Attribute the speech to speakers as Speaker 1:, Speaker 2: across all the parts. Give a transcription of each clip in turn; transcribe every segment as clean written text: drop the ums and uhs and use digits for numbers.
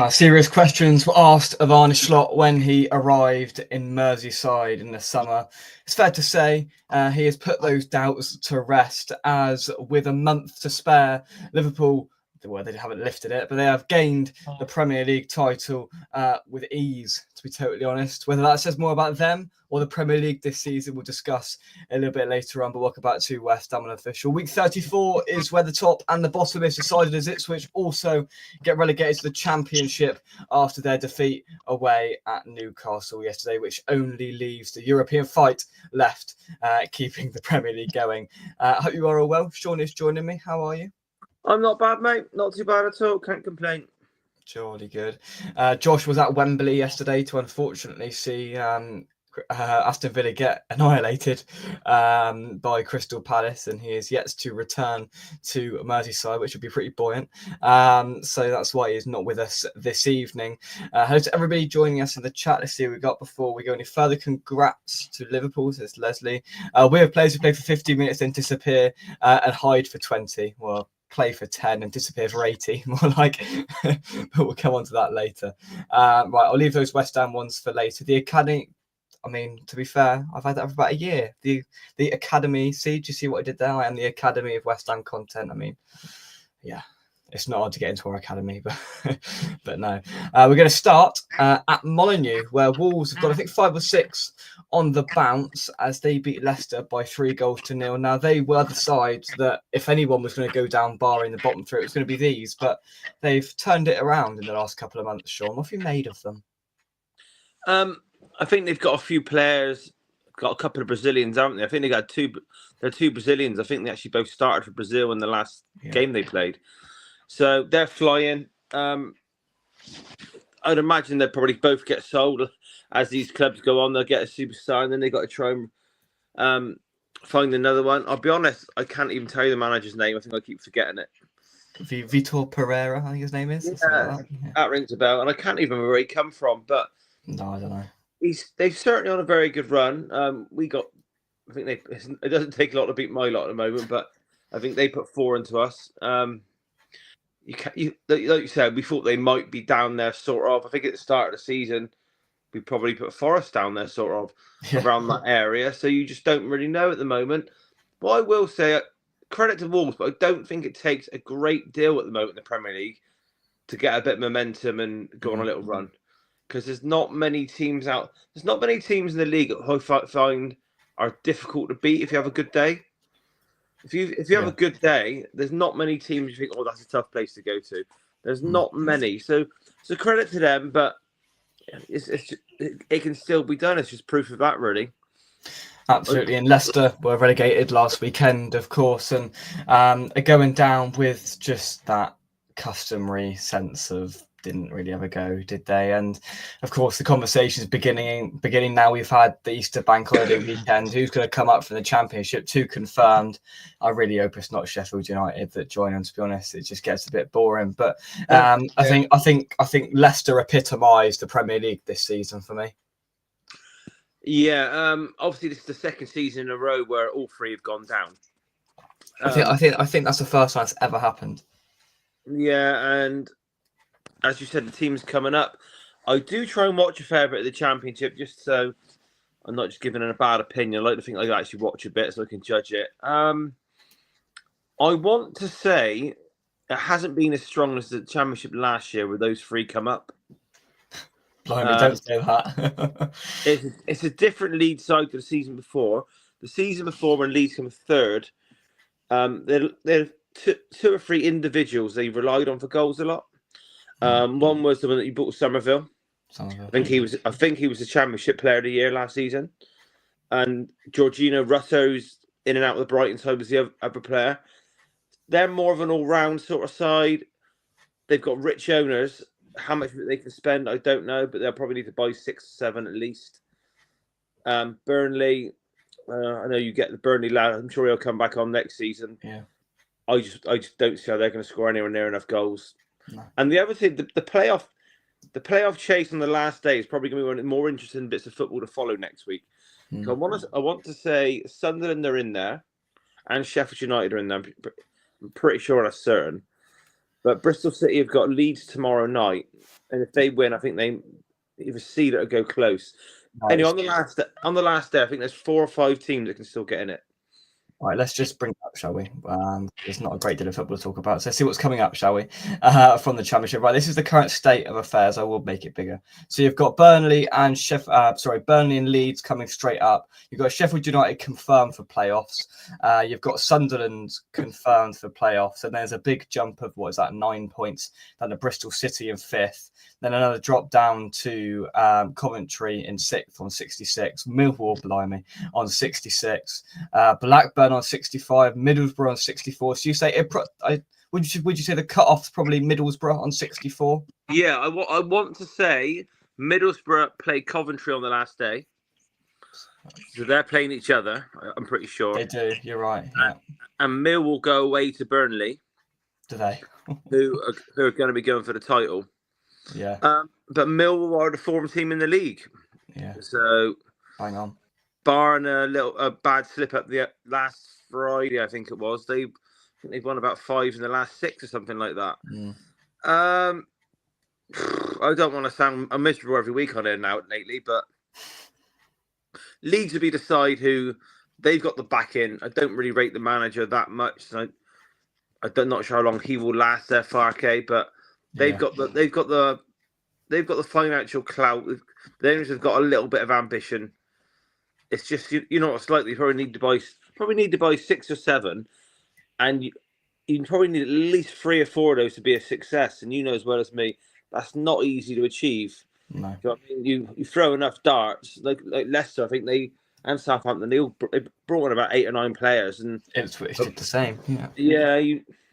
Speaker 1: Serious questions were asked of Arne Slot when he arrived in Merseyside in the summer. It's fair to say he has put those doubts to rest, as with a month to spare, Liverpool, well, they haven't lifted it, but they have gained the Premier League title with ease, to be totally honest. Whether that says more about them or the Premier League this season, we'll discuss a little bit later on. But welcome back to West Ham Unofficial. Week 34 is where the top and the bottom is decided, as Ipswich also get relegated to the Championship after their defeat away at Newcastle yesterday, which only leaves the European fight left, keeping the Premier League going. I hope you are all well. Sean is joining me. How are you?
Speaker 2: I'm not bad, mate. Not too bad at all. Can't complain.
Speaker 1: Jolly good. Josh was at Wembley yesterday to unfortunately see Aston Villa get annihilated by Crystal Palace, and he is yet to return to Merseyside, which would be pretty buoyant. So that's why he's not with us this evening. Hello to everybody joining us in the chat. Let's see what we got before we go any further. Congrats to Liverpool, says Leslie. We have players who play for 50 minutes, then disappear and hide for 20. Well, play for 10 and disappear for 80, more like, but we'll come on to that later. Right, I'll leave those West Ham ones for later. The Academy, I mean, to be fair, I've had that for about a year. The Academy, do you see what I did there? I am the Academy of West Ham content. I mean, yeah, it's not hard to get into our academy, but no. We're going to start at Molineux, where Wolves have got, I think, 5 or 6 on the bounce as they beat Leicester by 3-0. Now, they were the side that if anyone was going to go down barring the bottom 3, it was going to be these, but they've turned it around in the last couple of months, Sean. What have you made of them?
Speaker 2: I think they've got a few players, got a couple of Brazilians, haven't they? I think they got two Brazilians. I think they actually both started for Brazil in the last game they played. So they're flying. I'd imagine they'll probably both get sold as these clubs go on. They'll get a superstar, and then they've got to try and find another one. I'll be honest, I can't even tell you the manager's name. I think I keep forgetting it.
Speaker 1: Vitor Pereira, I think his name is.
Speaker 2: That rings a bell, and I can't even remember where he come from, but
Speaker 1: no, I don't know.
Speaker 2: They've certainly on a very good run. I think it doesn't take a lot to beat my lot at the moment, but I think they put 4 into us. Like you said, we thought they might be down there, sort of. I think at the start of the season, we probably put Forest down there, sort of, around that area. So you just don't really know at the moment. But I will say, credit to Wolves, but I don't think it takes a great deal at the moment in the Premier League to get a bit of momentum and go on a little run. Because there's not many teams out. There's not many teams in the league who I find are difficult to beat if you have a good day. If you have a good day, there's not many teams you think, oh, that's a tough place to go to. There's not many. So credit to them, but it can still be done. It's just proof of that, really.
Speaker 1: Absolutely. And Leicester were relegated last weekend, of course, and are going down with just that customary sense of didn't really ever go, did they? And of course, the conversation's beginning now. We've had the Easter bank holiday weekend. Who's going to come up from the Championship? 2 confirmed. I really hope it's not Sheffield United that join them. To be honest, it just gets a bit boring. But I think Leicester epitomised the Premier League this season for me.
Speaker 2: Yeah, obviously this is the second season in a row where all 3 have gone down.
Speaker 1: I think that's the first time it's ever happened.
Speaker 2: Yeah, and as you said, the team's coming up. I do try and watch a fair bit of the Championship, just so I'm not just giving it a bad opinion. I like to think I can actually watch a bit so I can judge it. I want to say it hasn't been as strong as the Championship last year, where those 3 come up.
Speaker 1: Blimey, don't say that.
Speaker 2: It's a different Leeds side to the season before. The season before, when Leeds came 3rd, they're 2 or 3 individuals they relied on for goals a lot. One was the one that you bought with Somerville. I think he was the Championship Player of the Year last season. And Jorginho Russo's in and out of the Brighton side was the other player. They're more of an all-round sort of side. They've got rich owners. How much they can spend, I don't know, but they'll probably need to buy 6 or 7 at least. Burnley, I know you get the Burnley lad. I'm sure he'll come back on next season.
Speaker 1: Yeah,
Speaker 2: I just don't see how they're going to score anywhere near enough goals.
Speaker 1: No.
Speaker 2: And the other thing, the playoff chase on the last day is probably going to be one of the more interesting bits of football to follow next week. I want to say Sunderland are in there, and Sheffield United are in there. I'm pretty sure that's certain. But Bristol City have got Leeds tomorrow night, and if they win, I think they either seed it or go close.
Speaker 1: Right,
Speaker 2: Anyway, on the last day, I think there's 4 or 5 teams that can still get in it.
Speaker 1: right, let's just bring it up, shall we? There's not a great deal of football to talk about, so let's see what's coming up, shall we? From the Championship. Right, this is the current state of affairs. I will make it bigger. So you've got Burnley and Burnley and Leeds coming straight up. You've got Sheffield United confirmed for playoffs. You've got Sunderland confirmed for playoffs, and there's a big jump of 9 points down to Bristol City in 5th. Then another drop down to Coventry in 6th on 66. Millwall, blimey, on 66. Blackburn on 65. Middlesbrough on 64. So you say would you say the cut-off's probably Middlesbrough on 64?
Speaker 2: Yeah, I want to say Middlesbrough play Coventry on the last day. So they're playing each other, I'm pretty sure.
Speaker 1: They do, you're right. Yeah.
Speaker 2: And Mill will go away to Burnley.
Speaker 1: Do they?
Speaker 2: who are going to be going for the title.
Speaker 1: Yeah.
Speaker 2: But Millwall are the form team in the league.
Speaker 1: Yeah.
Speaker 2: So
Speaker 1: hang on.
Speaker 2: Barring a bad slip up the last Friday, I think it was. They've won about 5 in the last 6 or something like that.
Speaker 1: Mm.
Speaker 2: I don't want to sound miserable every week on it now lately, but Leeds will be the side who they've got the back in. I don't really rate the manager that much. So I'm not sure how long he will last there, Farke, but they've got the financial clout. The owners have got a little bit of ambition. It's just you know what's like. You probably need to buy 6 or 7, and you probably need at least 3 or 4 of those to be a success. And you know as well as me, that's not easy to achieve.
Speaker 1: No.
Speaker 2: You know what I mean? You throw enough darts, like Leicester. I think and Southampton. They brought in about 8 or 9 players, and
Speaker 1: it's the same.
Speaker 2: Yeah.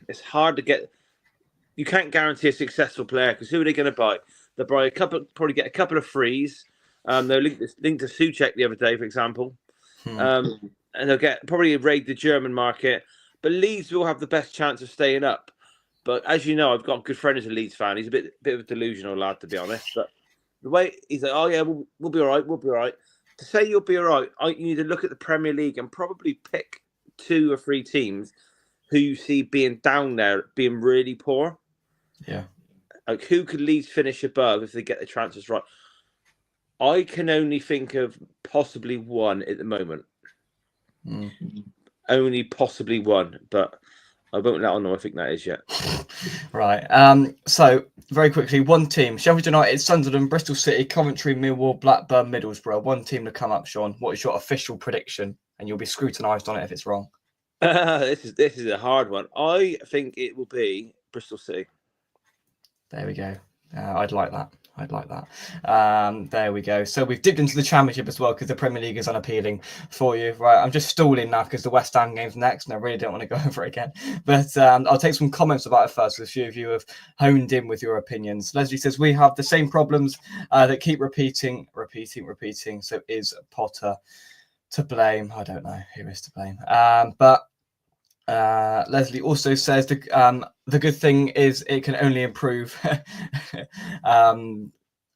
Speaker 2: It's hard to get. You can't guarantee a successful player because who are they going to buy? They'll buy probably get a couple of frees. They'll link to Souček the other day, for example, and they'll probably raid the German market. But Leeds will have the best chance of staying up. But as you know, I've got a good friend who's a Leeds fan. He's a bit of a delusional lad, to be honest. But the way he's like, oh yeah, we'll be all right. We'll be all right. To say you'll be all right, you need to look at the Premier League and probably pick 2 or 3 teams who you see being down there, being really poor.
Speaker 1: Yeah.
Speaker 2: Like who could Leeds finish above if they get the transfers right? I can only think of possibly one at the moment. Only possibly one, but I won't let on know I think that is yet.
Speaker 1: Right. So very quickly, one team: Sheffield United, Sunderland, Bristol City, Coventry, Millwall, Blackburn, Middlesbrough. One team to come up, Sean. What is your official prediction? And you'll be scrutinised on it if it's wrong.
Speaker 2: This is a hard one. I think it will be Bristol City.
Speaker 1: There we go. I'd like that. There we go. So we've dipped into the Championship as well because the Premier League is unappealing for you. Right, I'm just stalling now because the West Ham game's next and I really don't want to go over it again. But I'll take some comments about it first. A few of you have honed in with your opinions. Leslie says, we have the same problems that keep repeating. So is Potter to blame? I don't know who is to blame. But Leslie also says the good thing is it can only improve.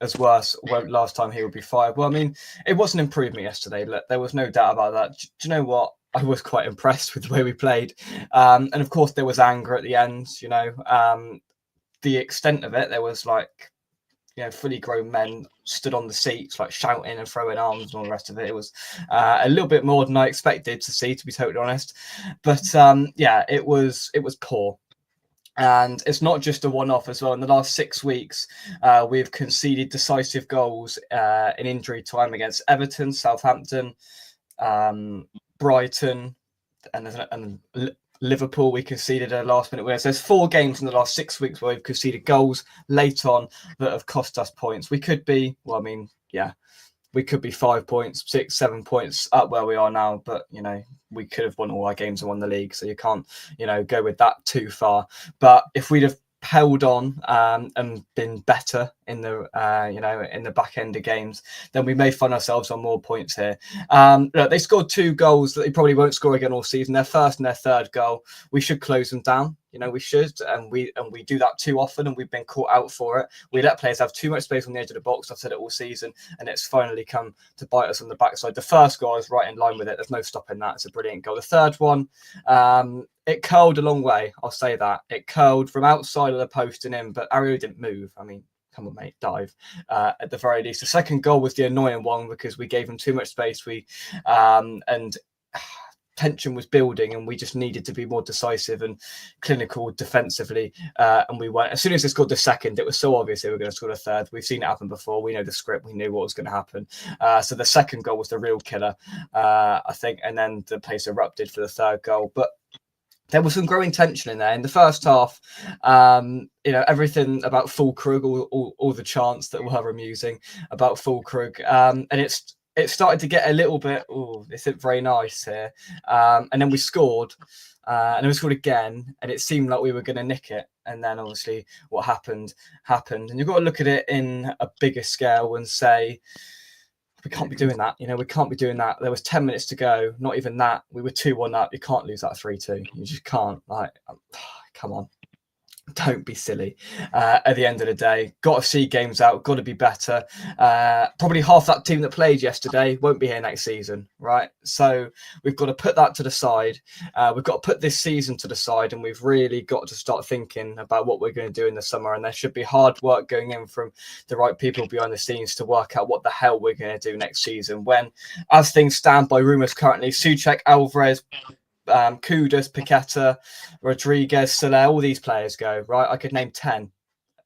Speaker 1: As worse, last time he would be fired. Well, I mean, it was an improvement yesterday. Look, there was no doubt about that. Do you know what? I was quite impressed with the way we played. And of course, there was anger at the end. You know, the extent of it, there was fully grown men stood on the seats, shouting and throwing arms and all the rest of it. It was a little bit more than I expected to see, to be totally honest. But it was poor. And it's not just a one-off as well. In the last 6 weeks, we've conceded decisive goals in injury time against Everton, Southampton, Brighton, and Liverpool. We conceded a last-minute winner. So there's 4 games in the last 6 weeks where we've conceded goals late on that have cost us points. We could be, we could be 5 points, 6, 7 points up where we are now, but we could have won all our games and won the league. So you can't, go with that too far. But if we'd have held on and been better in the in the back end of games, then we may find ourselves on more points here. Look, they scored 2 goals that they probably won't score again all season. Their first and their third goal, we should close them down. You know, we should, and we do that too often, and we've been caught out for it. We let players have too much space on the edge of the box. I've said it all season, and it's finally come to bite us on the backside. The first goal is right in line with it. There's no stopping that. It's a brilliant goal. The third one, it curled a long way. I'll say that. It curled from outside of the post and in, but Ario didn't move. I mean, come on, mate, dive at the very least. The second goal was the annoying one because we gave him too much space. And tension was building, and we just needed to be more decisive and clinical defensively. And we weren't. As soon as they scored the second, it was so obvious they were going to score the third. We've seen it happen before. We know the script. We knew what was going to happen. So the second goal was the real killer, I think. And then the place erupted for the third goal. But there was some growing tension in there in the first half. Everything about Fulkrug, all the chants that were amusing about Fulkrug, and it started to get a little bit, this isn't very nice here. And then we scored, and then we scored again, and it seemed like we were going to nick it. And then obviously what happened. And you've got to look at it in a bigger scale and say, we can't be doing that. We can't be doing that. There was 10 minutes to go. Not even that. We were 2-1 up. You can't lose that 3-2. You just can't. Come on. Don't be silly. At the end of the day, got to see games out, got to be better. Probably half that team that played yesterday won't be here next season, right? So we've got to put that to the side. We've got to put this season to the side, and we've really got to start thinking about what we're going to do in the summer. And there should be hard work going in from the right people behind the scenes to work out what the hell we're going to do next season. When, as things stand by rumours currently, Souček, Alvarez, Kudus, Paqueta, Rodriguez, Soler, all these players go, right? I could name 10.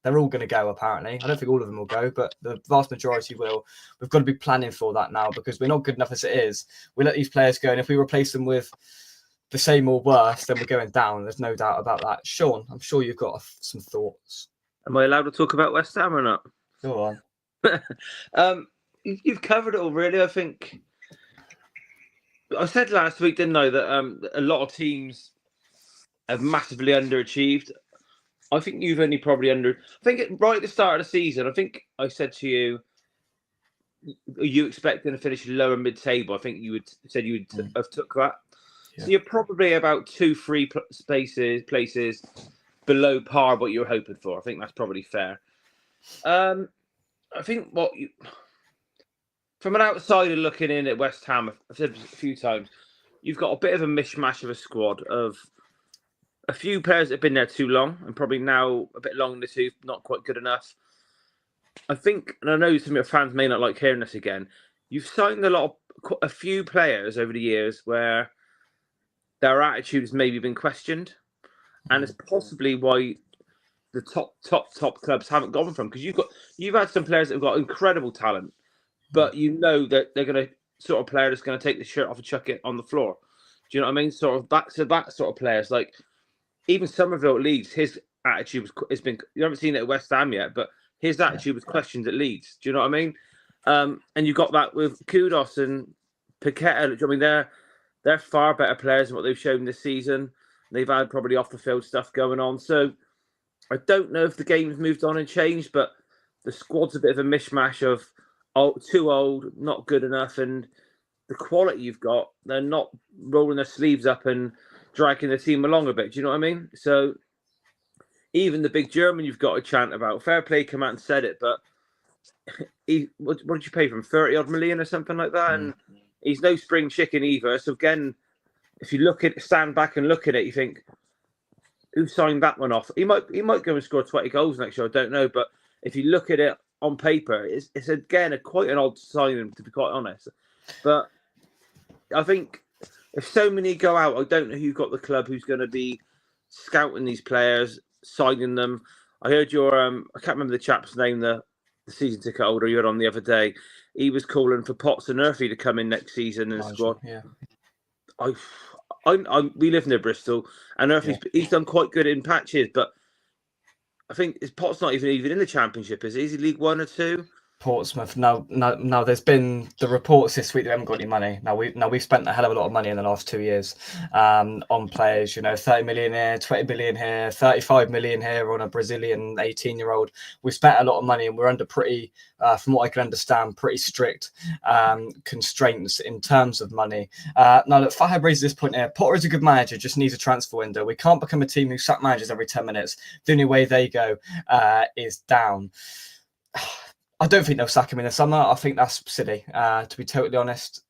Speaker 1: They're all going to go, apparently. I don't think all of them will go, but the vast majority will. We've got to be planning for that now because we're not good enough as it is. We let these players go, and if we replace them with the same or worse, then we're going down. There's no doubt about that. Sean, I'm sure you've got some thoughts.
Speaker 2: Am I allowed to talk about West Ham or not?
Speaker 1: Go on.
Speaker 2: You've covered it all, really. I think I said last week, didn't I, that a lot of teams have massively underachieved. I think you've only probably right at the start of the season, I think I said to you, are you expecting to finish lower mid-table? I think you said you would have took that. Yeah. So you're probably about 2-3 places below par what you were hoping for. I think that's probably fair. I think from an outsider looking in at West Ham, I've said a few times, you've got a bit of a mishmash of a squad of a few players that have been there too long and probably now a bit long in the tooth, not quite good enough. I think, and I know some of your fans may not like hearing this again, you've signed a few players over the years where their attitude has maybe been questioned, and it's possibly why the top clubs haven't gone from, because you've had some players that have got incredible talent, but you know that they're going to sort of player that's going to take the shirt off and chuck it on the floor. Do you know what I mean? Sort of back to back sort of players. Like even Somerville at Leeds, his attitude has been. You haven't seen it at West Ham yet, but his attitude was questioned at Leeds. Do you know what I mean? And you got that with Kudus and Paqueta. I mean, they're far better players than what they've shown this season. They've had probably off the field stuff going on. So I don't know if the game's moved on and changed, but the squad's a bit of a mishmash of too old, not good enough, and the quality you've got, they're not rolling their sleeves up and dragging the team along a bit. Do you know what I mean? So even the big German you've got to chant about, fair play, come out and said it, but what did you pay for him? 30-odd million or something like that? And he's no spring chicken either. So again, if you stand back and look at it, you think, who signed that one off? He might go and score 20 goals next year, I don't know. But if you look at it on paper, it's again quite an odd signing, to be quite honest. But I think if so many go out, I don't know who got the club who's going to be scouting these players, signing them. I heard your I can't remember the chap's name, the season ticket holder you had on the other day. He was calling for Potts and Murphy to come in next season in the squad.
Speaker 1: Yeah.
Speaker 2: We live near Bristol, and he's done quite good in patches, but I think Potts not even in the Championship, is he? Is he League 1 or 2?
Speaker 1: Portsmouth. Now, there's been the reports this week that we haven't got any money. We've spent a hell of a lot of money in the last 2 years on players. 30 million here, 20 million here, 35 million here on a Brazilian 18-year-old. We've spent a lot of money, and we're under pretty, from what I can understand, pretty strict constraints in terms of money. Now, look, Fahad raises this point here. Potter is a good manager, just needs a transfer window. We can't become a team who sack managers every 10 minutes. The only way they go is down. I don't think they'll sack him in the summer. I think that's silly, to be totally honest.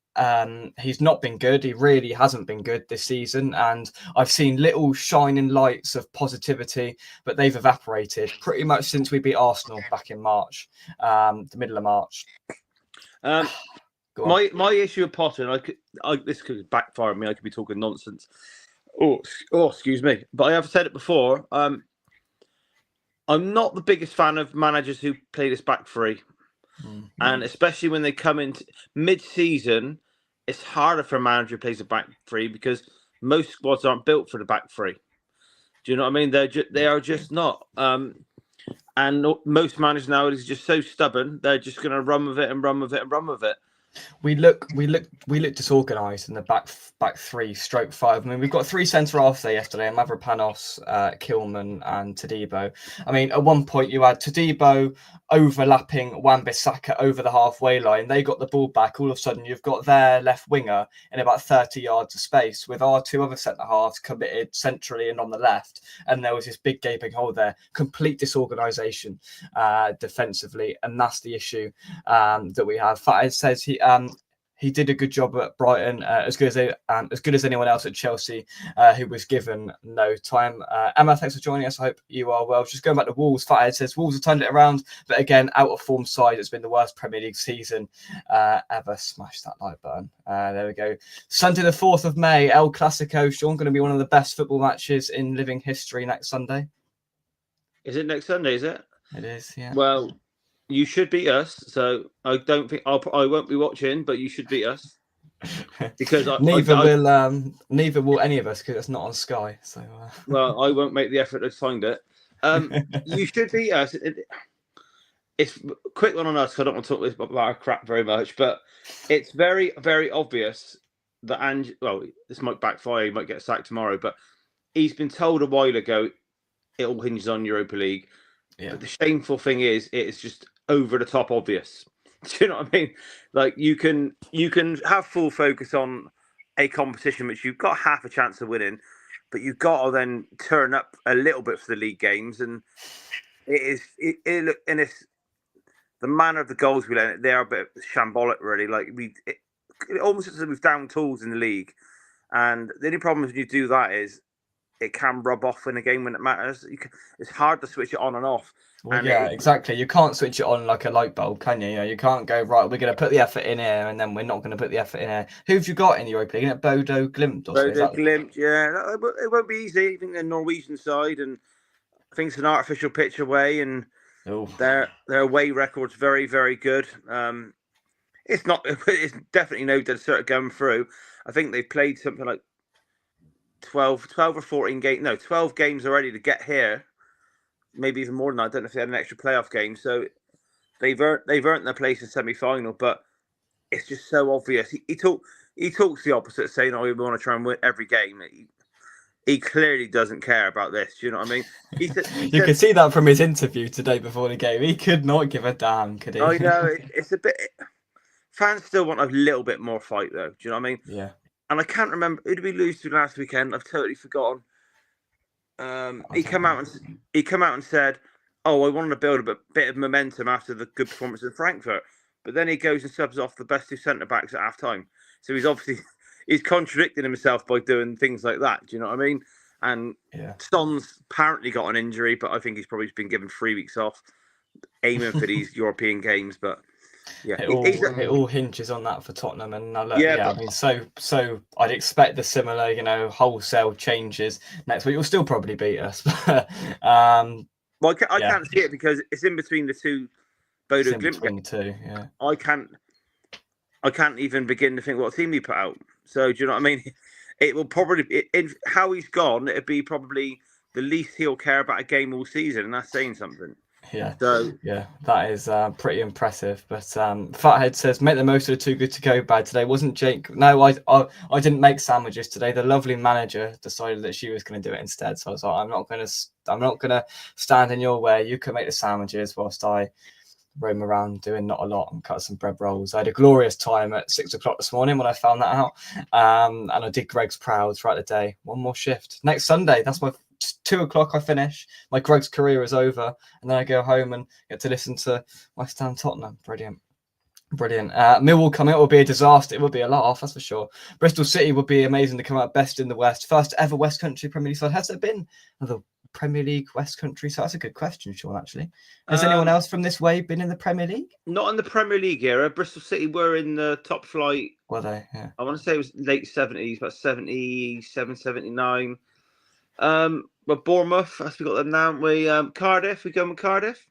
Speaker 1: He's not been good. He really hasn't been good this season. And I've seen little shining lights of positivity, but they've evaporated pretty much since we beat Arsenal back in March, the middle of March.
Speaker 2: My issue with Potter, and this could backfire on me. I could be talking nonsense. Oh, excuse me. But I have said it before. I'm not the biggest fan of managers who play this back three. Mm-hmm. And especially when they come into mid-season, it's harder for a manager who plays a back three because most squads aren't built for the back three. Do you know what I mean? They are just not. And most managers nowadays are just so stubborn. They're just going to run with it and run with it and run with it.
Speaker 1: We look disorganised in the back 3/5. I mean, we've got 3 centre halves there yesterday: Mavropanos, Kilman, and Todibo. I mean, at one point you had Todibo overlapping Wan-Bissaka over the halfway line. They got the ball back. All of a sudden, you've got their left winger in about 30 yards of space, with our 2 other centre halves committed centrally and on the left. And there was this big gaping hole there. Complete disorganisation defensively, and that's the issue that we have. Fatih says he did a good job at Brighton, as good as anyone else at Chelsea, who was given no time. Emma, thanks for joining us. I hope you are well. Just going back to Wolves, Fatih says Wolves have turned it around, but again, out of form side. It's been the worst Premier League season ever. Smash that like button. There we go. Sunday, the 4th of May, El Clasico. Sean, going to be one of the best football matches in living history next Sunday.
Speaker 2: Is it next Sunday? Is it?
Speaker 1: It is. Yeah.
Speaker 2: Well, you should beat us, so I don't think I won't be watching, but you should beat us because
Speaker 1: neither will any of us because it's not on Sky. So
Speaker 2: well, I won't make the effort to find it. You should beat us. It's a quick one on us. I don't want to talk about our crap very much, but it's very, very obvious that this might backfire. He might get sacked tomorrow, but he's been told a while ago it all hinges on Europa League. Yeah. But the shameful thing is, it's just over the top obvious. Do you know what I mean? Like you can have full focus on a competition which you've got half a chance of winning, but you've got to then turn up a little bit for the league games, and it's the manner of the goals we let. They are a bit shambolic, really. Like it almost looks as if we've down tools in the league, and the only problem when you do that is it can rub off in a game when it matters. It's hard to switch it on and off.
Speaker 1: Well, yeah, exactly. You can't switch it on like a light bulb, can you? You can't go, right, we're going to put the effort in here, and then we're not going to put the effort in here. Who've you got in the Europa League? Bodo Glimt?
Speaker 2: Glimt, yeah. It won't be easy. I think they're Norwegian side, and I think it's an artificial pitch away, and their away record's very, very good. It's definitely no dead cert going through. I think they've played something like 12 or 14 games. No, 12 games already to get here. Maybe even more than that. I don't know if they had an extra playoff game. So they've earned their place in semi-final, but it's just so obvious. He talks the opposite, saying, "Oh, we want to try and win every game." He clearly doesn't care about this. Do you know what I mean?
Speaker 1: You can see that from his interview today before the game. He could not give a damn, could he?
Speaker 2: I know. It's a bit. Fans still want a little bit more fight, though. Do you know what I mean?
Speaker 1: Yeah.
Speaker 2: And I can't remember, who did we lose to last weekend? I've totally forgotten. He come out and said, "Oh, I wanted to build a bit of momentum after the good performance in Frankfurt." But then he goes and subs off the best 2 centre backs at half time. So he's contradicting himself by doing things like that. Do you know what I mean? And Son's apparently got an injury, but I think he's probably been given 3 weeks off, aiming for these European games. But yeah,
Speaker 1: it all hinges on that for Tottenham, and I mean, so I'd expect the similar, wholesale changes next week. You'll still probably beat us.
Speaker 2: Well, I can't see it because it's in between the two. Bodo Glimt.
Speaker 1: Yeah.
Speaker 2: I can't even begin to think what team he put out. So do you know what I mean? It will probably how he's gone. It'd be probably the least he'll care about a game all season, and that's saying something.
Speaker 1: Yeah,
Speaker 2: So
Speaker 1: yeah, that is pretty impressive. But Fathead says, make the most of the too good to go bad today. Wasn't Jake? No, I didn't make sandwiches today. The lovely manager decided that she was going to do it instead. So I was like, I'm not gonna stand in your way. You can make the sandwiches whilst I roam around doing not a lot and cut some bread rolls. I had a glorious time at 6 o'clock this morning when I found that out. And I did Greg's proud throughout the day. One more shift. Next Sunday, that's my 2 o'clock I finish. My Greg's career is over. And then I go home and get to listen to West Ham Tottenham. Brilliant. Brilliant. Millwall coming out will be a disaster. It will be a laugh, that's for sure. Bristol City would be amazing to come out best in the West. First ever West Country Premier League side. Has there been another Premier League West Country side? That's a good question, Sean, actually. Has anyone else from this way been in the Premier League?
Speaker 2: not in the Premier League era. Bristol City were in the top flight.
Speaker 1: Were they? Yeah.
Speaker 2: I want to say it was late 70s, about 77, 79. But Bournemouth, as we got them now, we Cardiff, we go with Cardiff.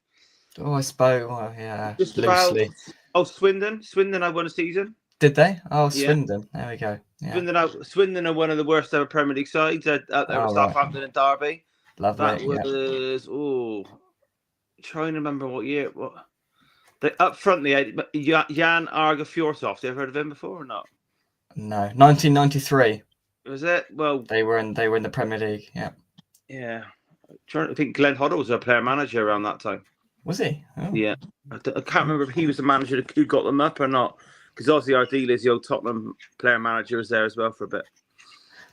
Speaker 1: Oh, I spoke. Oh, yeah.
Speaker 2: Just
Speaker 1: loosely.
Speaker 2: about. Oh, Swindon. Swindon, I won a season.
Speaker 1: Did they? Oh,
Speaker 2: Yeah.
Speaker 1: Swindon. There we go. Yeah.
Speaker 2: Swindon are one of the worst ever Premier League sides out there with Southampton and Derby.
Speaker 1: Lovely.
Speaker 2: That was trying to remember what year. What up front they had Jan Arga-Fjortoft. You ever heard of him before or not?
Speaker 1: No, 1993.
Speaker 2: Was it? Well,
Speaker 1: they were in the Premier League. Yeah.
Speaker 2: Yeah. I'm trying to think. Glenn Hoddle was a player manager around that time.
Speaker 1: Was he? Oh.
Speaker 2: Yeah. I can't remember if he was the manager who got them up or not. Because obviously our deal is the old Tottenham player manager was there as well for a bit.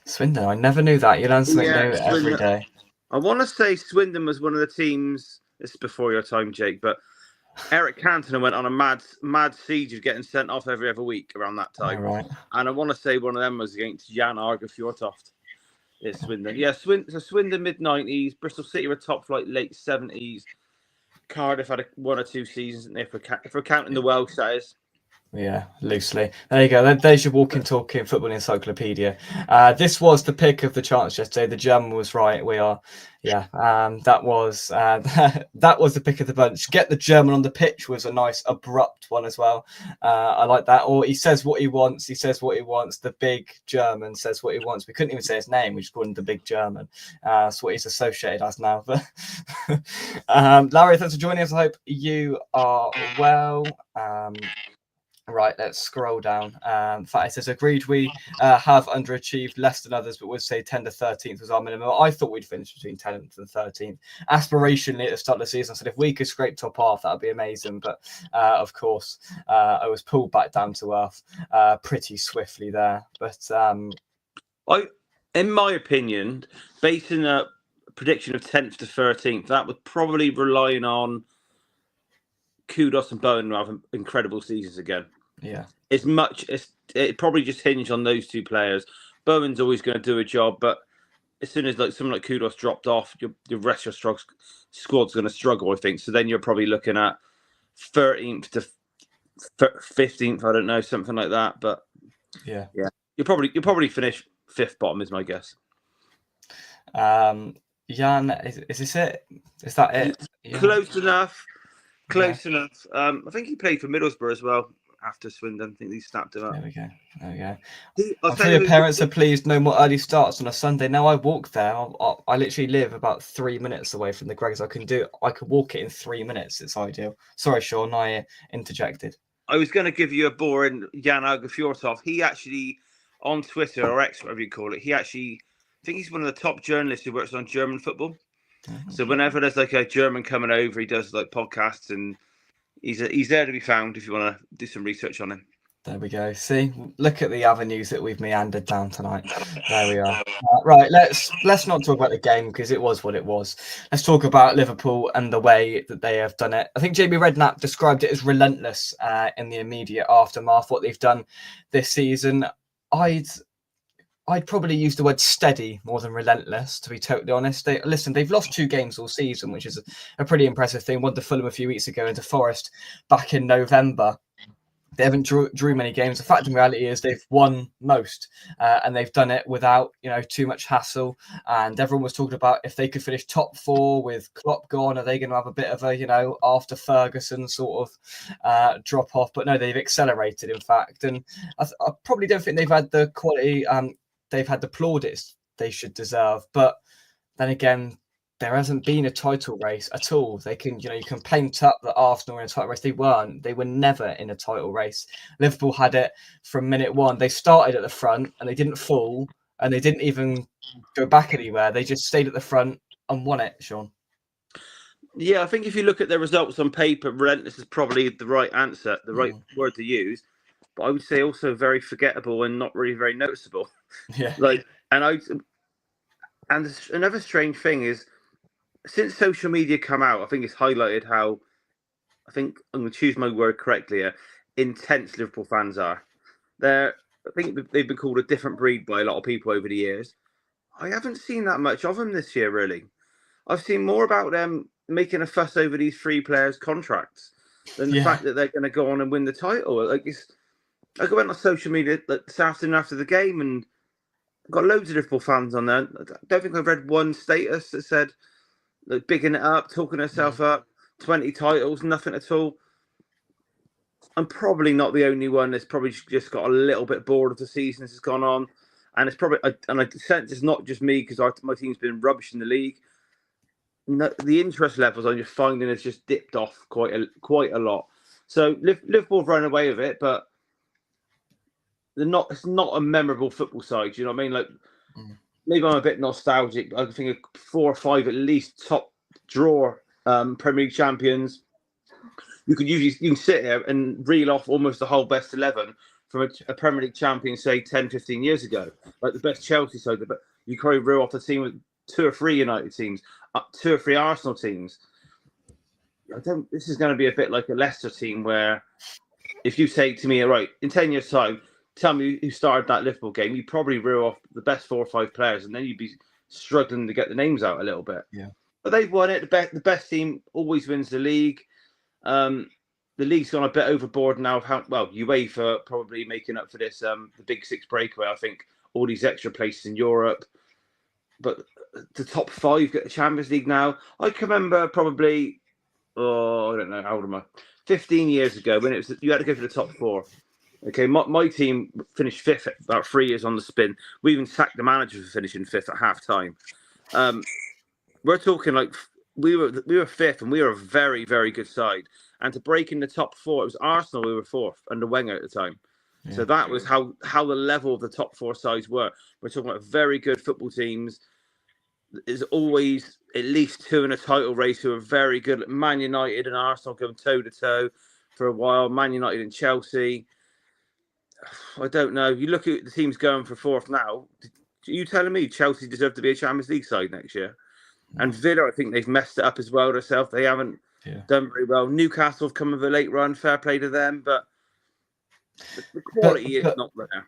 Speaker 1: Swindon, I never knew that. You learn something new every day.
Speaker 2: I want to say Swindon was one of the teams. This is before your time, Jake, but Eric Cantona went on a mad siege of getting sent off every other week around that time.
Speaker 1: Right.
Speaker 2: And I want to say one of them was against Jan Arga-Fjortoft. It's Swindon. Yeah, Swindon mid-90s. Bristol City were top flight late 70s. Cardiff had one or two seasons, and if we're counting the Welsh, that is.
Speaker 1: Yeah, loosely. There you go. There's your walking, talking football encyclopedia. This was the pick of the chance yesterday. The German was right. We are, yeah. That was that was the pick of the bunch. Get the German on the pitch was a nice abrupt one as well. I like that. Or he says what he wants. He says what he wants. The big German says what he wants. We couldn't even say his name. We just called him the big German. That's what he's associated as now. But Larry, thanks for joining us. I hope you are well. Right, let's scroll down. Fatty says, agreed, we have underachieved less than others, but would say 10 to 13th was our minimum. I thought we'd finish between 10th and 13th. Aspirationally, at the start of the season, I said, if we could scrape top half, that would be amazing. But, of course, I was pulled back down to earth pretty swiftly there. But
Speaker 2: in my opinion, basing a prediction of 10th to 13th, that was probably relying on Kudos and Bowen having incredible seasons again.
Speaker 1: Yeah,
Speaker 2: it probably just hinged on those two players. Bowen's always going to do a job, but as soon as someone like Kudos dropped off, the rest of your squad's going to struggle, I think. So then you're probably looking at 13th to 15th. I don't know, something like that. But
Speaker 1: yeah,
Speaker 2: you'll probably finish fifth bottom, is my guess.
Speaker 1: Jan, is this it? Is that it?
Speaker 2: Yeah. Close enough. I think he played for Middlesbrough as well after Swindon. I think he snapped him up.
Speaker 1: There we go. I'm sure your parents are pleased. No more early starts on a Sunday. Now I walk there. I literally live about 3 minutes away from the Greggs. I could walk it in 3 minutes. It's ideal. Sorry, Sean, I interjected.
Speaker 2: I was going to give you a boring Jan Arga-Fjortoft. He actually, on Twitter or X, whatever you call it, I think he's one of the top journalists who works on German football. So whenever there's like a German coming over, he does like podcasts, and he's there to be found if you want to do some research on him.
Speaker 1: There we go. See, look at the avenues that we've meandered down tonight. There we are. Right, let's not talk about the game because it was what it was. Let's talk about Liverpool and the way that they have done it. I think Jamie Redknapp described it as relentless in the immediate aftermath. What they've done this season, I'd probably use the word steady more than relentless, to be totally honest. They've lost 2 games all season, which is a pretty impressive thing. Won to Fulham a few weeks ago and to Forest back in November. They haven't drew many games. The fact in reality is they've won most, and they've done it without too much hassle. And everyone was talking about if they could finish top 4 with Klopp gone, are they going to have a bit of a after Ferguson sort of drop off? But no, they've accelerated, in fact. And I probably don't think they've had the quality. They've had the plaudits they should deserve, but then again, there hasn't been a title race at all. They can, you can paint up that Arsenal were in a title race. They weren't. They were never in a title race. Liverpool had it from minute one. They started at the front and they didn't fall, and they didn't even go back anywhere. They just stayed at the front and won it, Sean.
Speaker 2: Yeah, I think if you look at the results on paper, relentless is probably the right answer, the right word to use. But I would say also very forgettable and not really very noticeable.
Speaker 1: Yeah.
Speaker 2: And another strange thing is, since social media come out, I think it's highlighted how, I think I'm going to choose my word correctly here, intense Liverpool fans are. I think they've been called a different breed by a lot of people over the years. I haven't seen that much of them this year, really. I've seen more about them making a fuss over these 3 players' contracts than the fact that they're going to go on and win the title. I went on social media this afternoon after the game and got loads of Liverpool fans on there. I don't think I've read one status that said, like, bigging it up, talking herself up, 20 titles, nothing at all. I'm probably not the only one that's probably just got a little bit bored of the season as it's gone on. And it's probably, and I sense it's not just me because my team's been rubbish in the league. No, the interest levels I'm just finding has just dipped off quite a lot. So Liverpool have run away with it, but it's not a memorable football side. You know what I mean? Like, maybe I'm a bit nostalgic, but I think 4 or 5 at least top drawer Premier League champions. You can sit here and reel off almost the whole best 11 from a Premier League champion, say 10, 15 years ago, like the best Chelsea side. But you probably reel off the team with 2 or 3 United teams, 2 or 3 Arsenal teams. This is going to be a bit like a Leicester team where, if you say to me, right, in 10 years' time, tell me who started that Liverpool game, you probably reel off the best 4 or 5 players, and then you'd be struggling to get the names out a little bit.
Speaker 1: Yeah.
Speaker 2: But they've won it. The best team always wins the league. The league's gone a bit overboard now of UEFA probably making up for this, the Big 6 breakaway. I think all these extra places in Europe. But the top 5 get the Champions League now. I can remember probably, I don't know, how old am I? 15 years ago when you had to go for the top 4. Okay, my team finished 5th about 3 years on the spin. We even sacked the manager for finishing 5th at half time. We're talking like we were 5th and we were a very, very good side. And to break in the top 4, it was Arsenal who were 4th under Wenger at the time. Yeah. So that was how the level of the top 4 sides were. We're talking about very good football teams. There's always at least 2 in a title race who are very good. Man United and Arsenal going toe-to-toe for a while. Man United and Chelsea. I don't know. You look at the teams going for 4th now. Are you telling me Chelsea deserve to be a Champions League side next year? And Villa, I think they've messed it up as well themselves. They haven't done very well. Newcastle have come with a late run. Fair play to them, but the quality is not there.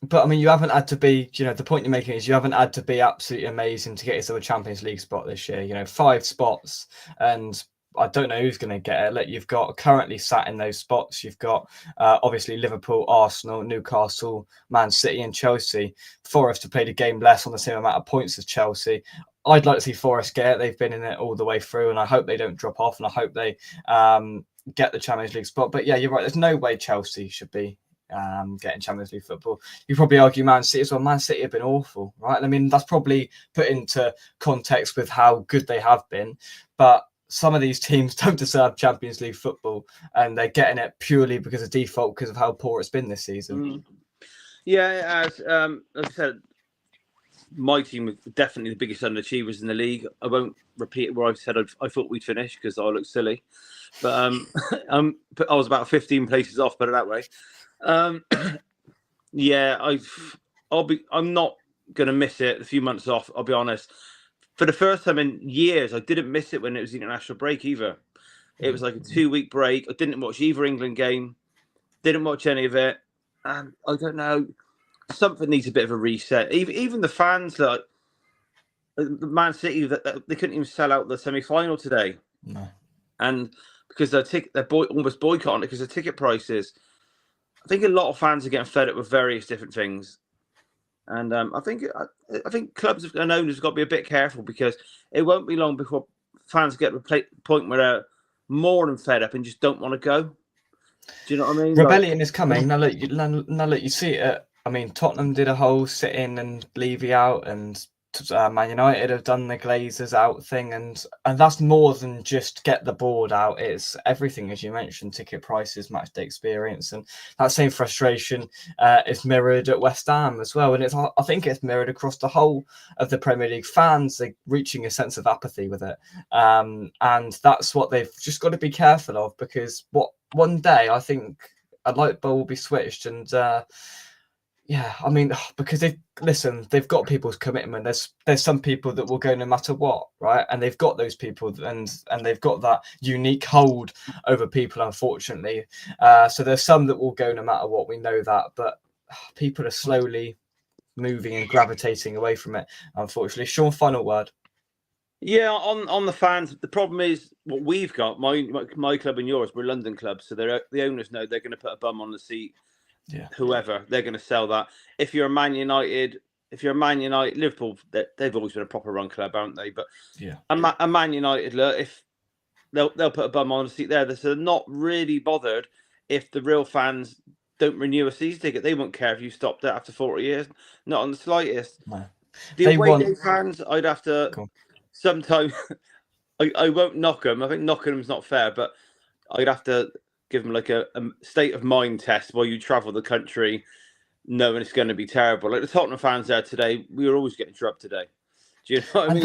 Speaker 1: But I mean, you haven't had to be, the point you're making is you haven't had to be absolutely amazing to get yourself a Champions League spot this year. 5 spots, and I don't know who's going to get it. Like, you've got currently sat in those spots. You've got obviously Liverpool, Arsenal, Newcastle, Man City, and Chelsea. Forest have played a game less on the same amount of points as Chelsea. I'd like to see Forest get it. They've been in it all the way through, and I hope they don't drop off, and I hope they get the Champions League spot. But yeah, you're right. There's no way Chelsea should be getting Champions League football. You probably argue Man City as well. Man City have been awful, right? I mean, that's probably put into context with how good they have been. But some of these teams don't deserve Champions League football, and they're getting it purely because of default, because of how poor it's been this season.
Speaker 2: Yeah, as I said, my team was definitely the biggest underachievers in the league. I won't repeat where I said I thought we'd finish because I look silly, but I was about 15 places off. Put it that way. I'm not gonna miss it. A few months off, I'll be honest. For the first time in years, I didn't miss it when it was the international break either. It was like a 2-week break. I didn't watch either England game. Didn't watch any of it, and I don't know. Something needs a bit of a reset. Even the fans, like the Man City, that they couldn't even sell out the semi-final today.
Speaker 1: No.
Speaker 2: And because they're almost boycotting it because of ticket prices. I think a lot of fans are getting fed up with various different things, and I think clubs and owners have got to be a bit careful because it won't be long before fans get to the point where they're more than fed up and just don't want to go. Do you know what I mean?
Speaker 1: Rebellion is coming. Now look, you see it. I mean, Tottenham did a whole sit in and leave you out, and Man United have done the Glazers out thing, and that's more than just get the board out. It's everything, as you mentioned, ticket prices, match day experience, and that same frustration is mirrored at West Ham as well. And I think it's mirrored across the whole of the Premier League. Fans, they're reaching a sense of apathy with it, and that's what they've just got to be careful of, because one day I think a light bulb will be switched, and yeah, I mean, because they've got people's commitment. There's some people that will go no matter what, right? And they've got those people, and they've got that unique hold over people, unfortunately. So there's some that will go no matter what. We know that, but people are slowly moving and gravitating away from it, unfortunately. Sean, final word.
Speaker 2: Yeah, on the fans, the problem is what we've got. My club and yours, we're London clubs, so the owners know they're going to put a bum on the seat.
Speaker 1: Yeah,
Speaker 2: whoever, they're going to sell that. If you're a Man United, Liverpool, they've always been a proper run club, haven't they? But
Speaker 1: yeah,
Speaker 2: a Man United, if they'll put a bum on the seat there, they're not really bothered if the real fans don't renew a season ticket. They won't care if you stopped it after 40 years, not on the slightest.
Speaker 1: no.
Speaker 2: The away day fans, I'd have to sometimes. I won't knock them. I think knocking them's not fair, but I'd have to give them like a state of mind test while you travel the country, knowing it's going to be terrible. Like the Tottenham fans there today, we were always getting drubbed today. Do you know what I mean?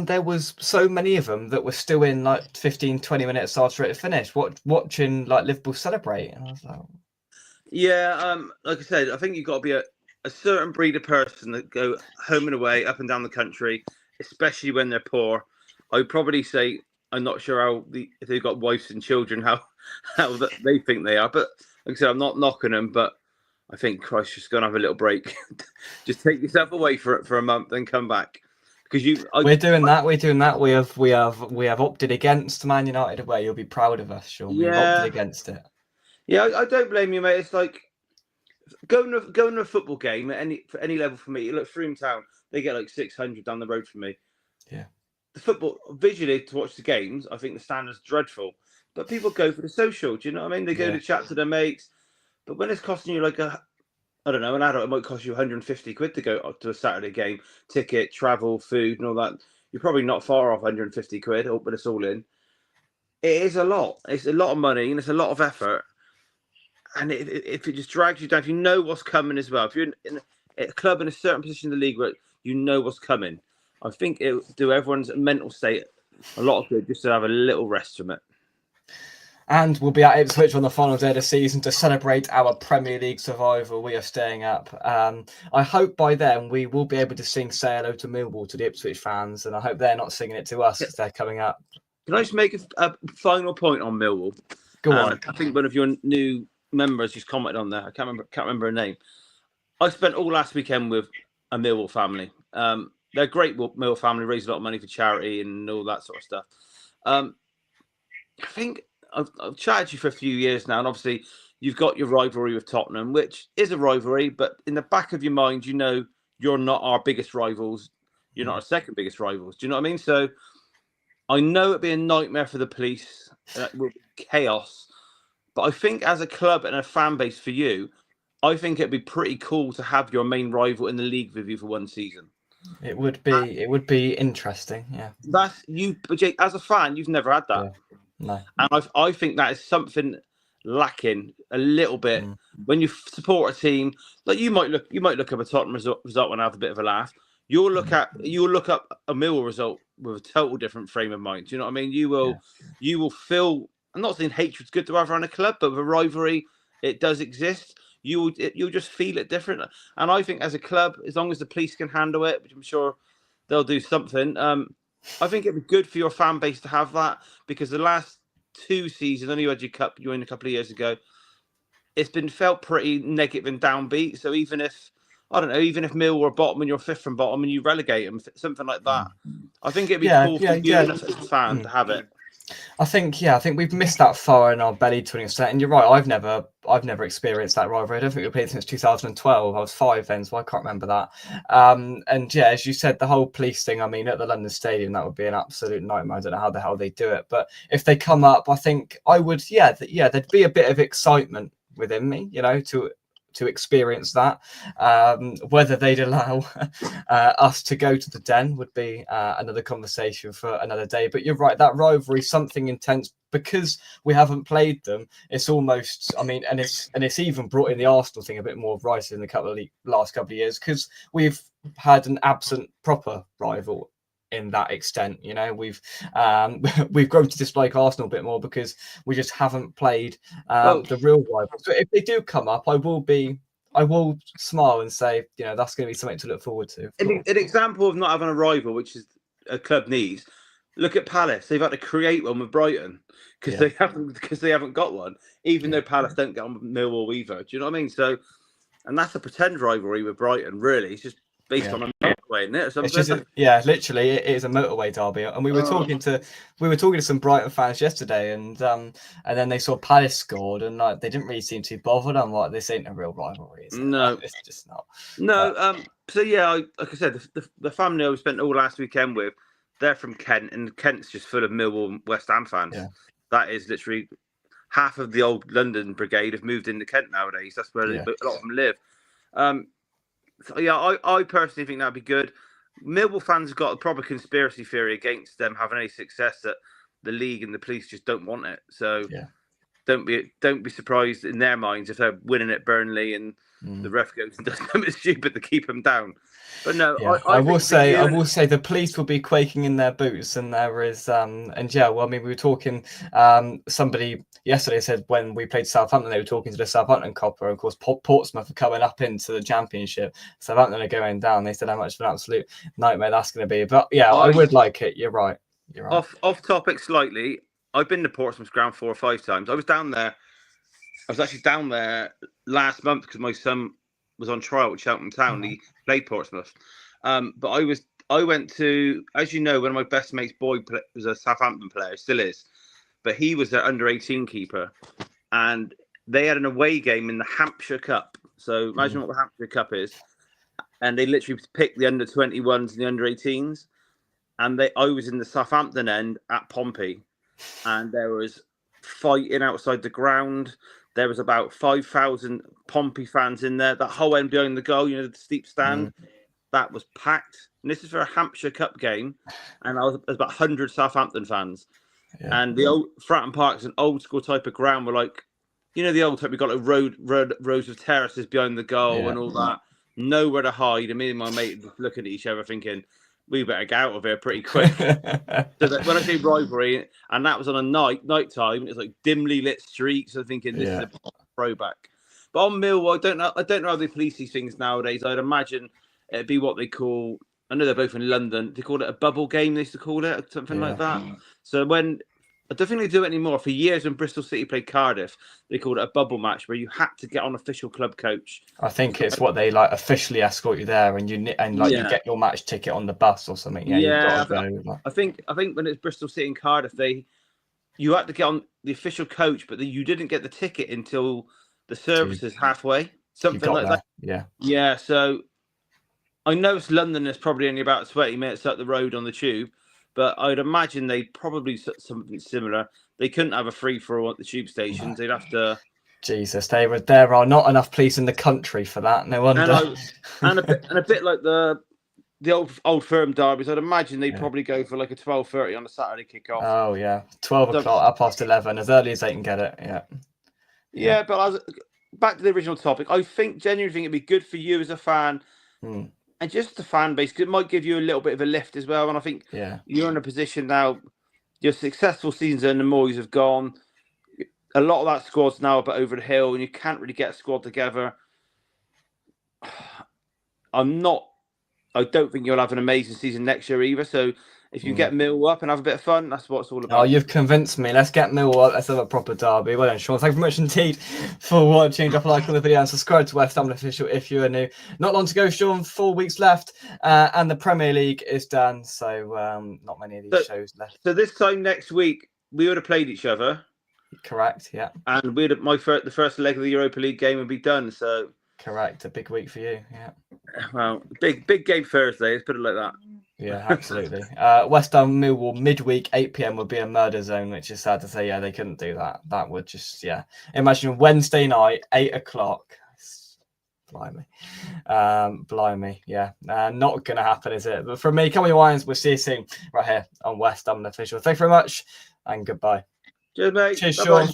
Speaker 1: There was so many of them that were still in like 15, 20 minutes after it finished, watching like Liverpool celebrate. And I was like,
Speaker 2: yeah, like I said, I think you've got to be a certain breed of person that go home and away, up and down the country, especially when they're poor. I would probably say, I'm not sure if they've got wives and children, how they think they are. But like I said, I'm not knocking them, but I think Christ, just go and have a little break. Just take yourself away for a month and come back. Because
Speaker 1: we're doing that. We have opted against Man United away. You'll be proud of us, Sean. We've opted against it.
Speaker 2: Yeah, I don't blame you, mate. It's like going to a football game at any level for me. Look, Freem Town, they get like 600 down the road from me.
Speaker 1: Yeah.
Speaker 2: The football visually to watch the games, I think the standard's dreadful. But people go for the social. Do you know what I mean? They go to chat to their mates. But when it's costing you like an adult, it might cost you 150 quid to go to a Saturday game, ticket, travel, food, and all that. You're probably not far off 150 quid, but it's all in. It is a lot. It's a lot of money and it's a lot of effort. And if it just drags you down, if you know what's coming as well, if you're in a club in a certain position in the league where you know what's coming, I think it will do everyone's mental state a lot of good just to have a little rest from it.
Speaker 1: And we'll be at Ipswich on the final day of the season to celebrate our Premier League survival. We are staying up. I hope by then we will be able to sing "Say Hello to Millwall" to the Ipswich fans, and I hope they're not singing it to us as they're coming up.
Speaker 2: Can I just make a final point on Millwall?
Speaker 1: Go on.
Speaker 2: I think one of your new members just commented on there. I can't remember her name. I spent all last weekend with a Millwall family. They're a great Millwall family, raise a lot of money for charity and all that sort of stuff. I think I've chatted to you for a few years now, and obviously you've got your rivalry with Tottenham, which is a rivalry, but in the back of your mind, you know you're not our biggest rivals. You're not our second biggest rivals. Do you know what I mean? So I know it'd be a nightmare for the police. It will be chaos. But I think as a club and a fan base for you, I think it'd be pretty cool to have your main rival in the league with you for one season.
Speaker 1: It would be interesting, yeah.
Speaker 2: That's you, but Jake, as a fan, you've never had that.
Speaker 1: Yeah. No.
Speaker 2: And I think that is something lacking a little bit when you support a team. Like you might look up a Tottenham result and have a bit of a laugh. You'll look up a Millwall result with a total different frame of mind. Do you know what I mean? You will feel. I'm not saying hatred's good to have around a club, but with a rivalry, it does exist. You'll just feel it different. And I think as a club, as long as the police can handle it, which I'm sure they'll do something. I think it'd be good for your fan base to have that, because the last two seasons, only you had your cup, you were in a couple of years ago, it's been felt pretty negative and downbeat. So even if Mill were bottom and you're fifth from bottom and you relegate them, something like that, I think it'd be cool for you as a fan to have it.
Speaker 1: I think we've missed that far in our belly to an extent. And you're right, I've never experienced that rivalry. I don't think we played since 2012. I was 5 then, so I can't remember that. And yeah, as you said, the whole police thing, I mean, at the London Stadium, that would be an absolute nightmare. I don't know how the hell they do it. But if they come up, I think I would, there'd be a bit of excitement within me, to to experience that. Whether they'd allow us to go to the Den would be another conversation for another day. But you're right, that rivalry, something intense, because we haven't played them. It's almost, I mean, and it's even brought in the Arsenal thing a bit more right in the last couple of years, because we've had an absent proper rival in that extent. You know, we've grown to dislike Arsenal a bit more because we just haven't played the real rivals. So if they do come up, I will smile and say, you know, that's going to be something to look forward to.
Speaker 2: An example of not having a rival, which is a club needs. Look at Palace; they've had to create one with Brighton because they haven't got one. Even though Palace don't get on with Millwall either. Do you know what I mean? So, and that's a pretend rivalry with Brighton. Really, it's just based on a motorway, isn't it?
Speaker 1: It's just literally, it is a motorway derby, and we were talking to some Brighton fans yesterday, and then they saw Palace scored, and like they didn't really seem too bothered. I'm like, this ain't a real rivalry, is it?
Speaker 2: No,
Speaker 1: it's just not.
Speaker 2: No, so yeah, like I said, the family I spent all last weekend with, they're from Kent, and Kent's just full of Millwall and West Ham fans.
Speaker 1: Yeah.
Speaker 2: That is literally half of the old London brigade have moved into Kent nowadays. That's where a lot of them live. So yeah, I personally think that'd be good. Millwall fans have got a proper conspiracy theory against them having any success, that the league and the police just don't want it. So don't be surprised in their minds if they're winning at Burnley and the ref goes and does something stupid to keep them down. But no,
Speaker 1: I will say the police will be quaking in their boots, and there is well, I mean, we were talking. Somebody yesterday said when we played Southampton, they were talking to the Southampton copper. Of course, Portsmouth are coming up into the Championship. Southampton are going down. They said how much of an absolute nightmare that's going to be. But yeah, I would like it. You're right.
Speaker 2: Off topic slightly. I've been to Portsmouth ground 4 or 5 times. I was actually down there last month because my son was on trial at Cheltenham Town. He played Portsmouth. But I went to, as you know, one of my best mates' boy was a Southampton player, still is. But he was their under-18 keeper. And they had an away game in the Hampshire Cup. So imagine what the Hampshire Cup is. And they literally picked the under-21s and the under-18s. And I was in the Southampton end at Pompey. And there was fighting outside the ground. There was about 5,000 Pompey fans in there. That whole end behind the goal, you know, the steep stand, that was packed. And this is for a Hampshire Cup game. And there was about 100 Southampton fans. Yeah. And the old Fratton Park's an old school type of ground where, like, you know, the old type, we got like rows of terraces behind the goal and all that. Nowhere to hide. And me and my mate looking at each other thinking, we better get out of here pretty quick. So that when I say rivalry, and that was on a night time, it's like dimly lit streets. I'm thinking this is a throwback. But on Millwall, I don't know how they police these things nowadays. I'd imagine it'd be what they call. I know they're both in London. They call it a bubble game. They used to call it something like that. So I don't think they do it anymore. For years, when Bristol City played Cardiff, they called it a bubble match where you had to get on official club coach.
Speaker 1: I think it's what they like officially escort you there, and you get your match ticket on the bus or something. Yeah, you've got to go.
Speaker 2: I think when it's Bristol City and Cardiff, you had to get on the official coach, but you didn't get the ticket until the service is halfway, something like that. Yeah. So I know it's London. It's probably only about 20 minutes up the road on the tube. But I'd imagine they'd probably something similar. They couldn't have a free-for-all at the tube stations. They'd have to...
Speaker 1: Jesus, there are not enough police in the country for that. No wonder.
Speaker 2: And a bit like the old firm derbies, I'd imagine they'd probably go for like a 12:30 on a Saturday kickoff.
Speaker 1: Oh, yeah. 12 o'clock, 11:30, as early as they can get it.
Speaker 2: Yeah, but back to the original topic, I genuinely think it'd be good for you as a fan. And just the fan base, it might give you a little bit of a lift as well. And I think you're in a position now, your successful seasons and the Moyes have gone. A lot of that squad's now a bit over the hill, and you can't really get a squad together. I don't think you'll have an amazing season next year either. So if you get Millwall up and have a bit of fun, that's what it's all about.
Speaker 1: Oh, you've convinced me. Let's get Millwall up. Let's have a proper derby. Well done, Sean. Thank you very much indeed for watching. Drop a like on the video and subscribe to West Ham Official if you are new. Not long to go, Sean. 4 weeks left, and the Premier League is done. So not many of these shows left.
Speaker 2: So this time next week, we would have played each other.
Speaker 1: Correct. Yeah.
Speaker 2: And the first leg of the Europa League game would be done. So
Speaker 1: correct. A big week for you. Yeah.
Speaker 2: Well, big game Thursday. Let's put it like that.
Speaker 1: Yeah, absolutely. West Ham Millwall midweek 8 p.m. would be a murder zone, which is sad to say. Yeah, they couldn't do that. That would just imagine Wednesday night 8 o'clock. Blimey, yeah. Not going to happen, is it? But from me, come on, your wines. We'll see you soon right here on West Ham Official. Thanks very much, and goodbye.
Speaker 2: Cheers, mate.
Speaker 1: Cheers,
Speaker 2: Bye-bye.
Speaker 1: Sean.